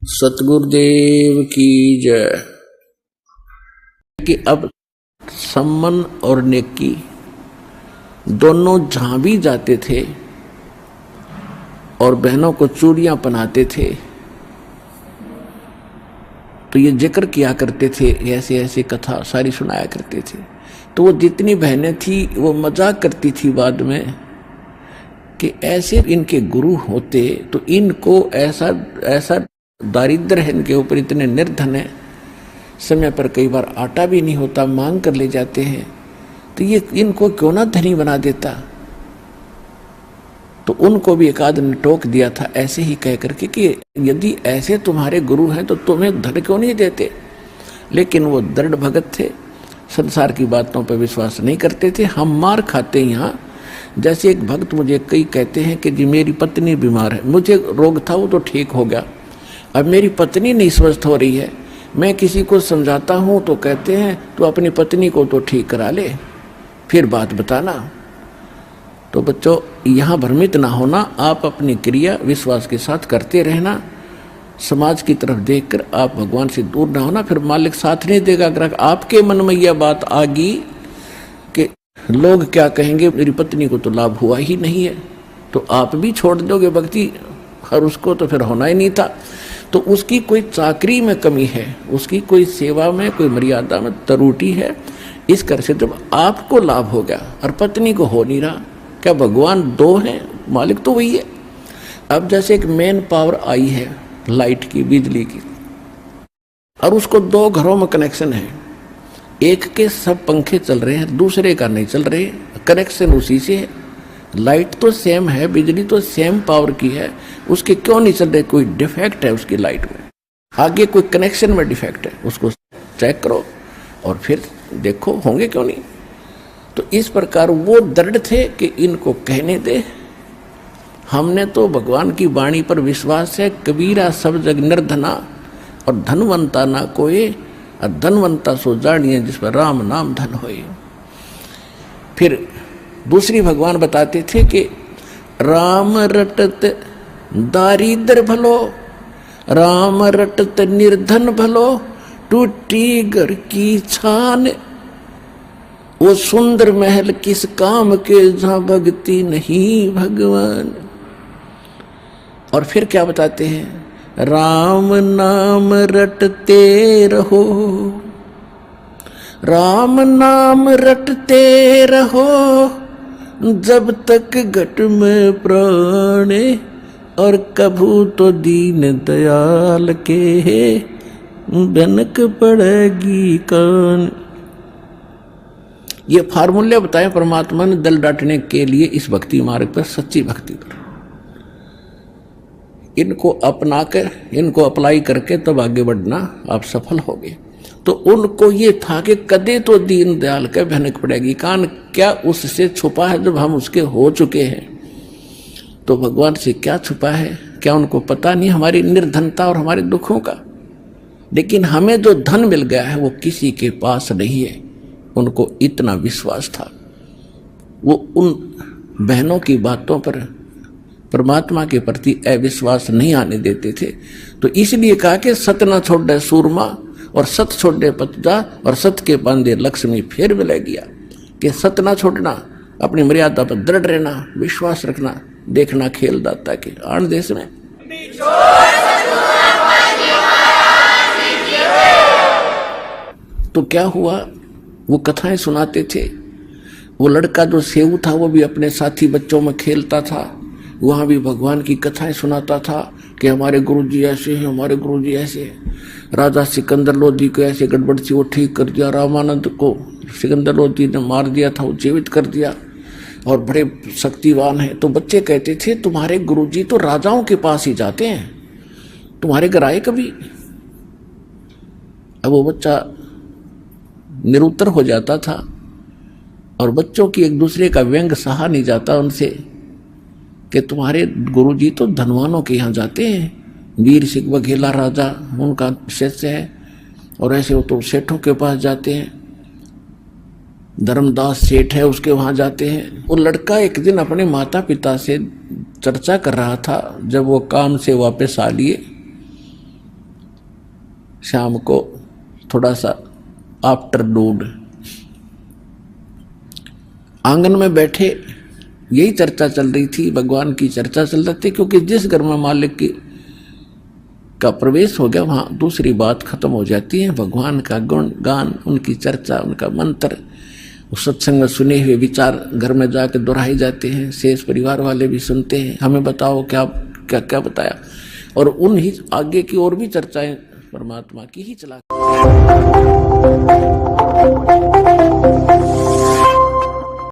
सतगुरुदेव की जय। कि अब सम्मन और नेकी दोनों जहां भी जाते थे और बहनों को चूड़ियां पहनाते थे तो ये जिक्र किया करते थे, ऐसे ऐसे कथा सारी सुनाया करते थे। तो वो जितनी बहनें थी वो मजाक करती थी बाद में कि ऐसे इनके गुरु होते तो इनको ऐसा ऐसा दारिद्र है इनके ऊपर, इतने निर्धन है, समय पर कई बार आटा भी नहीं होता, मांग कर ले जाते हैं, तो ये इनको क्यों ना धनी बना देता। तो उनको भी एक आध ने टोक दिया था ऐसे ही कह करके कि यदि ऐसे तुम्हारे गुरु हैं तो तुम्हें धन क्यों नहीं देते। लेकिन वो दृढ़ भगत थे, संसार की बातों पर विश्वास नहीं करते थे। हम मार खाते यहाँ, जैसे एक भक्त मुझे कई कहते हैं कि जी मेरी पत्नी बीमार है, मुझे रोग था वो तो ठीक हो गया, अब मेरी पत्नी नहीं स्वस्थ हो रही है, मैं किसी को समझाता हूँ तो कहते हैं तो अपनी पत्नी को तो ठीक करा ले फिर बात बताना। तो बच्चों यहाँ भ्रमित ना होना, आप अपनी क्रिया विश्वास के साथ करते रहना, समाज की तरफ देखकर आप भगवान से दूर ना होना, फिर मालिक साथ नहीं देगा। अगर आपके मन में यह बात आ गई कि लोग क्या कहेंगे, मेरी पत्नी को तो लाभ हुआ ही नहीं है, तो आप भी छोड़ दोगे भक्ति, और उसको तो फिर होना ही नहीं था। तो उसकी कोई चाकरी में कमी है, उसकी कोई सेवा में कोई मर्यादा में त्रुटि है। इस कर से जब आपको लाभ हो गया और पत्नी को हो नहीं रहा, क्या भगवान दो हैं, मालिक तो वही है। अब जैसे एक मेन पावर आई है लाइट की, बिजली की, और उसको दो घरों में कनेक्शन है, एक के सब पंखे चल रहे हैं, दूसरे का नहीं चल रहे, कनेक्शन उसी से है। लाइट तो सेम है, बिजली तो सेम पावर की है, उसके क्यों नहीं चल रहे, कोई डिफेक्ट है उसकी लाइट में, आगे कोई कनेक्शन में डिफेक्ट है, उसको चेक करो और फिर देखो होंगे क्यों नहीं। तो इस प्रकार वो दृढ़ थे कि इनको कहने दे, हमने तो भगवान की वाणी पर विश्वास है, कबीरा सब जग निर्धना और धनवंता ना कोई, और धनवंता सो जानिए जिस पर राम नाम धन होए। फिर दूसरी भगवान बताते थे कि राम रटत दारिद्र भलो, राम रटत निर्धन भलो, टूटी घर की छान, वो सुंदर महल किस काम के जहां भक्ति नहीं भगवान। और फिर क्या बताते हैं, राम नाम रटते रहो, राम नाम रटते रहो, जब तक घट में प्राण, और कभू तो दीन दयाल के बनक पड़ेगी कान। ये फार्मूले बताए परमात्मा ने दल डांटने के लिए इस भक्ति मार्ग पर, सच्ची भक्ति पर। इनको अपना कर, इनको अप्लाई करके तब आगे बढ़ना आप सफल होगे। तो उनको ये था कि कदे तो दीन दयाल के भनक पड़ेगी कान, क्या उससे छुपा है जब हम उसके हो चुके हैं, तो भगवान से क्या छुपा है, क्या उनको पता नहीं हमारी निर्धनता और हमारे दुखों का। लेकिन हमें जो धन मिल गया है वो किसी के पास नहीं है, उनको इतना विश्वास था। वो उन बहनों की बातों पर, परमात्मा के प्रति अविश्वास नहीं आने देते थे। तो इसलिए कहा कि सत न छोड़े सूरमा और सत छोड़े पतजा, और सत के बांधे लक्ष्मी फिर मिले गया। कि सत ना छोड़ना, अपनी मर्यादा पर दृढ़ रहना, विश्वास रखना, देखना खेल दाता के आन देश में। तो क्या हुआ, वो कथाएं सुनाते थे। वो लड़का जो सेऊ था वो भी अपने साथी बच्चों में खेलता था, वहाँ भी भगवान की कथाएं सुनाता था कि हमारे गुरुजी ऐसे हैं, हमारे गुरुजी ऐसे हैं। राजा सिकंदर लोधी को ऐसे गड़बड़ थी वो ठीक कर दिया, रामानंद को सिकंदर लोधी ने मार दिया था वो जीवित कर दिया, और बड़े शक्तिवान हैं। तो बच्चे कहते थे तुम्हारे गुरुजी तो राजाओं के पास ही जाते हैं, तुम्हारे घर आए कभी। अब वो बच्चा निरुत्तर हो जाता था, और बच्चों की एक दूसरे का व्यंग सहा नहीं जाता उनसे कि तुम्हारे गुरुजी तो धनवानों के यहाँ जाते हैं, वीर सिंह बघेला राजा उनका शिष्य है, और ऐसे वो तो सेठों के पास जाते हैं, धर्मदास सेठ है उसके वहाँ जाते हैं। वो लड़का एक दिन अपने माता पिता से चर्चा कर रहा था, जब वो काम से वापस आ लिए शाम को थोड़ा सा आफ्टरनून आंगन में बैठे यही चर्चा चल रही थी, भगवान की चर्चा चल रही थी, क्योंकि जिस घर में मालिक की का प्रवेश हो गया वहां दूसरी बात खत्म हो जाती है। भगवान का गुण गान, उनकी चर्चा, उनका मंत्र, सत्संग में सुने हुए विचार घर में जाकर दोहराए जाते हैं। शेष परिवार वाले भी सुनते हैं, हमें बताओ क्या क्या क्या बताया, और उन ही आगे की और भी चर्चाएं परमात्मा की ही चला।